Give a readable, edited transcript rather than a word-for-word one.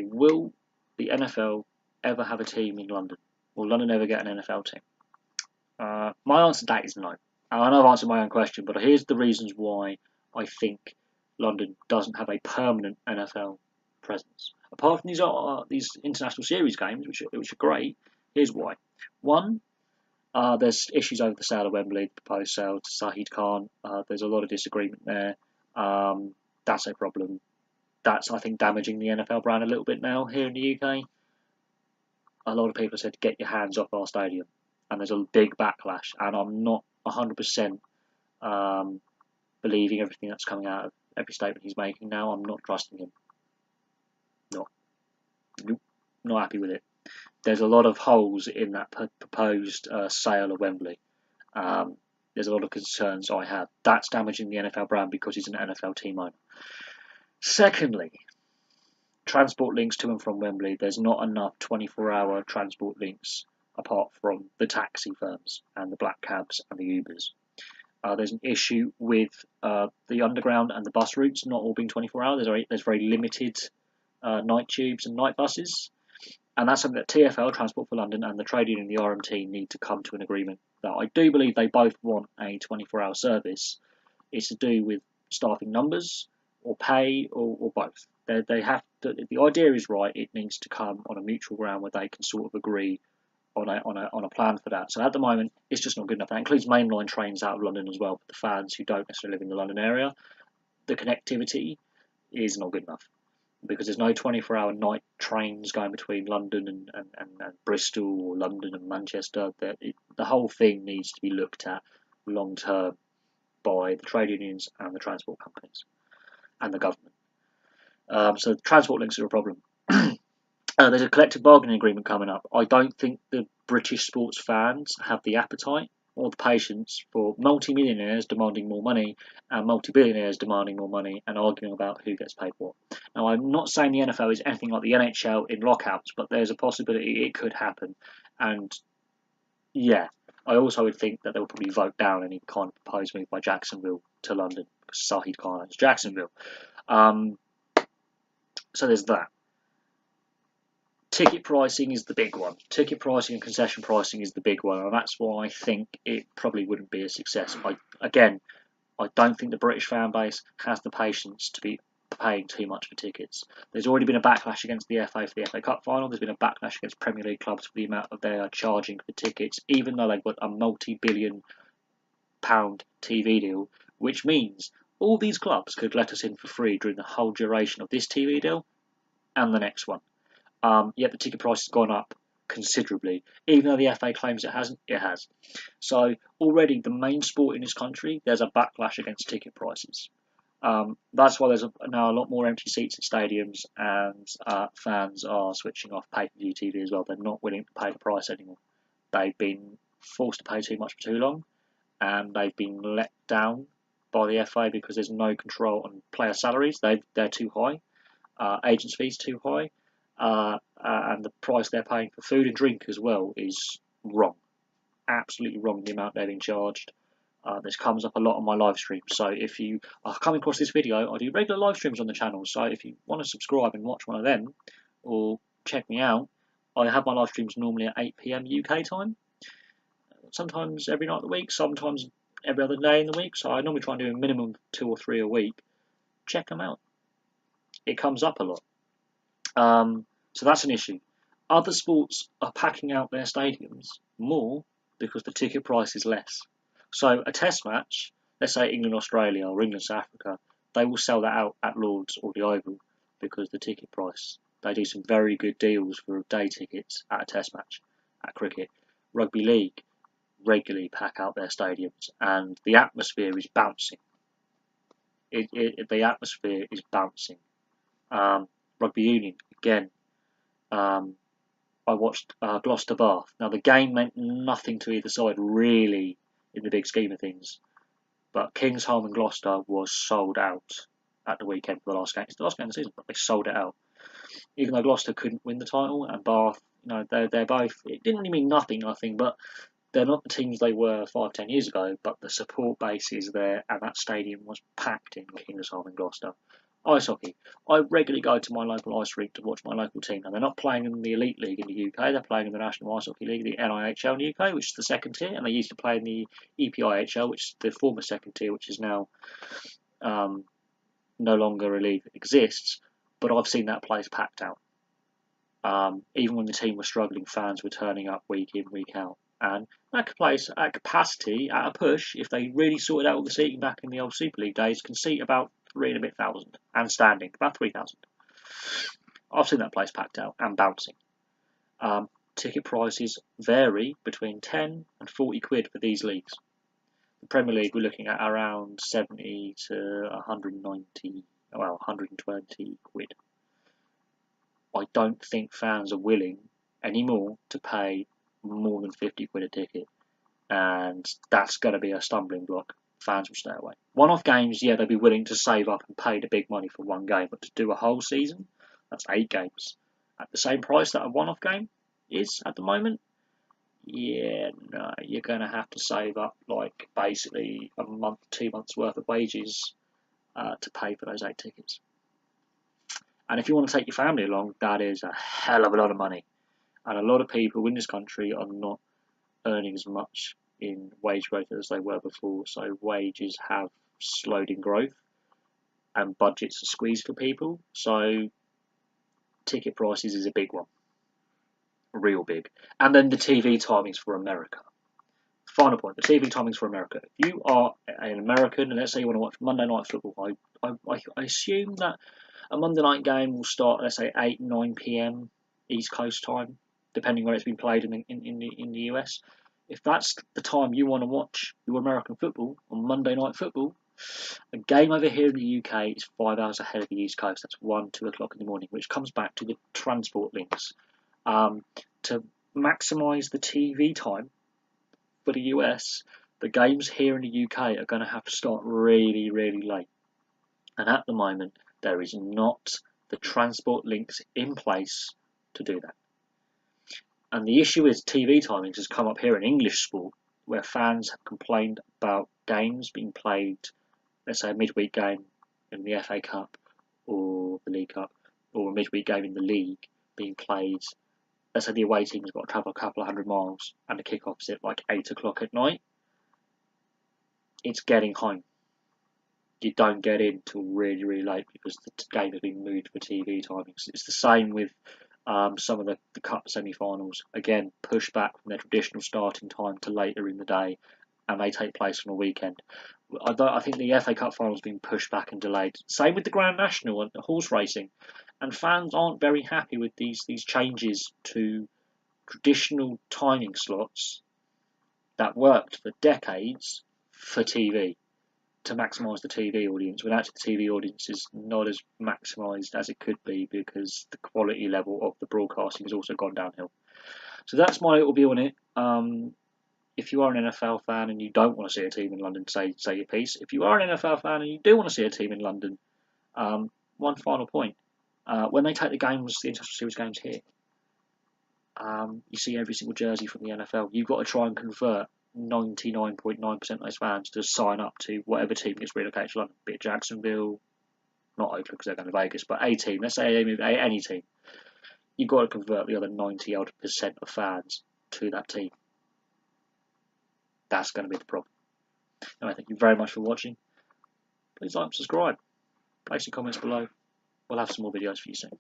Will the NFL ever have a team in London? Will London ever get an NFL team? My answer to that is no. I know I've answered my own question, but here's the reasons why I think London doesn't have a permanent NFL presence. Apart from these international series games, which are great, here's why. One, there's issues over the sale of Wembley, the proposed sale to Shahid Khan. There's a lot of disagreement there. That's a problem. That's, I think, damaging the NFL brand a little bit now here in the UK. A lot of people have said, get your hands off our stadium. And there's a big backlash. And I'm not 100% believing everything that's coming out of every statement he's making now. I'm not trusting him. Not happy with it. There's a lot of holes in that proposed sale of Wembley. There's a lot of concerns I have. That's damaging the NFL brand because he's an NFL team owner. Secondly, transport links to and from Wembley. There's not enough 24-hour transport links apart from the taxi firms and the black cabs and the Ubers. There's an issue with the underground and the bus routes not all being 24 hours. There's very limited night tubes and night buses. And that's something that TfL, Transport for London, and the trade union, the RMT, need to come to an agreement that I do believe they both want a 24-hour service. It's to do with staffing numbers or pay or both. They have to, the idea is right. It needs to come on a mutual ground where they can sort of agree on a plan for that. So at the moment, it's just not good enough. That includes mainline trains out of London as well for the fans who don't necessarily live in the London area. The connectivity is not good enough, because there's no 24-hour night trains going between London and Bristol or London and Manchester. The whole thing needs to be looked at long term by the trade unions and the transport companies and the government. So the transport links are a problem. There's a collective bargaining agreement coming up. I don't think the British sports fans have the appetite or the patience for multi-millionaires demanding more money and multi-billionaires demanding more money and arguing about who gets paid what. Now, I'm not saying the NFL is anything like the NHL in lockouts, but there's a possibility it could happen. And yeah, I also would think that they will probably vote down any kind of proposed move by Jacksonville to London, because Shahid Khan owns Jacksonville. So there's that. Ticket pricing is the big one. Ticket pricing and concession pricing is the big one, and that's why I think it probably wouldn't be a success. I don't think the British fan base has the patience to be paying too much for tickets. There's already been a backlash against the FA for the FA Cup final. There's been a backlash against Premier League clubs for the amount that they are charging for tickets, even though they've got a multi-billion-pound TV deal, which means all these clubs could let us in for free during the whole duration of this TV deal and the next one. Yet the ticket price has gone up considerably. Even though the FA claims it hasn't, it has. So already the main sport in this country, there's a backlash against ticket prices. That's why there's now a lot more empty seats at stadiums, and fans are switching off pay-per-view TV as well. They're not willing to pay the price anymore. They've been forced to pay too much for too long, and they've been let down by the FA because there's no control on player salaries. They're too high. Agents' fees too high. And the price they're paying for food and drink as well is wrong. Absolutely wrong, the amount they're being charged. This comes up a lot on my live streams. So if you are coming across this video, I do regular live streams on the channel. So if you want to subscribe and watch one of them, or check me out, I have my live streams normally at 8 PM UK time. Sometimes every night of the week, sometimes every other day in the week. So I normally try and do a minimum of 2 or 3 a week. Check them out. It comes up a lot. So that's an issue. Other sports are packing out their stadiums more because the ticket price is less. So a test match, let's say England-Australia or England-South Africa, they will sell that out at Lord's or the Oval because the ticket price. They do some very good deals for day tickets at a test match. At cricket, rugby league regularly pack out their stadiums, and the atmosphere is bouncing. The atmosphere is bouncing. Rugby union, again. I watched Gloucester Bath. Now the game meant nothing to either side really in the big scheme of things, but Kingsholm and Gloucester was sold out at the weekend for the last game. It's the last game of the season, but they sold it out. Even though Gloucester couldn't win the title, and Bath, they're both. It didn't really mean nothing, but they're not the teams they were 5-10 years ago. But the support base is there, and that stadium was packed in Kingsholm and Gloucester. Ice hockey. I regularly go to my local ice rink to watch my local team. Now, they're not playing in the Elite League in the UK, they're playing in the National Ice Hockey League, the NIHL in the UK, which is the second tier, and they used to play in the EPIHL, which is the former second tier, which is now no longer a league that exists. But I've seen that place packed out. Even when the team was struggling, fans were turning up week in, week out. And that place, at capacity, at a push, if they really sorted out all the seating back in the old Super League days, can seat about 3,000 and a bit, and standing, about 3,000. I've seen that place packed out and bouncing. Ticket prices vary between 10 and 40 quid for these leagues. The Premier League, we're looking at around 70 to 190, well, 120 quid. I don't think fans are willing anymore to pay more than 50 quid a ticket, and that's going to be a stumbling block. Fans will stay away. One-off games, yeah, they'll be willing to save up and pay the big money for one game, but to do a whole season, that's 8 games at the same price that a one-off game is at the moment. Yeah, no, you're going to have to save up like basically a month, 2 months worth of wages to pay for those 8 tickets. And if you want to take your family along, that is a hell of a lot of money. And a lot of people in this country are not earning as much in wage growth as they were before. So wages have slowed in growth and budgets are squeezed for people. So ticket prices is a big one. Real big. And then the TV timings for America. Final point, the TV timings for America. If you are an American, and let's say you want to watch Monday Night Football, I assume that a Monday night game will start, let's say, 8, 9 p.m. East Coast time, depending where it's been played in the US. If that's the time you want to watch your American football on Monday Night Football, a game over here in the UK is 5 hours ahead of the East Coast. That's 1, 2 o'clock in the morning, which comes back to the transport links. To maximise the TV time for the US, the games here in the UK are going to have to start really, really late. And at the moment, there is not the transport links in place to do that. And the issue is TV timings has come up here in English sport, where fans have complained about games being played, let's say a midweek game in the FA Cup or the League Cup, or a midweek game in the league being played. Let's say the away team has got to travel a couple of 100 miles and the kick-off is at like 8 o'clock at night. It's getting home. You don't get in till really, really late because the game has been moved for TV timings. It's the same with some of the Cup semi-finals. Again, pushed back from their traditional starting time to later in the day, and they take place on a weekend. I think the FA Cup final has been pushed back and delayed. Same with the Grand National and the horse racing. And fans aren't very happy with these changes to traditional timing slots that worked for decades for TV, to maximise the TV audience, when actually the TV audience is not as maximised as it could be because the quality level of the broadcasting has also gone downhill. So that's my little view on it. If you are an NFL fan and you don't want to see a team in London, say your piece. If you are an NFL fan and you do want to see a team in London, one final point. When they take the games, the International Series games here, you see every single jersey from the NFL. You've got to try and convert 99.9% of those fans to sign up to whatever team gets relocated to London, be it Jacksonville, not Oakland because they're going to Vegas, but a team, let's say any team. You've got to convert the other 90% of fans to that team. That's going to be the problem. Anyway, thank you very much for watching. Please like and subscribe. Place your comments below. We'll have some more videos for you soon.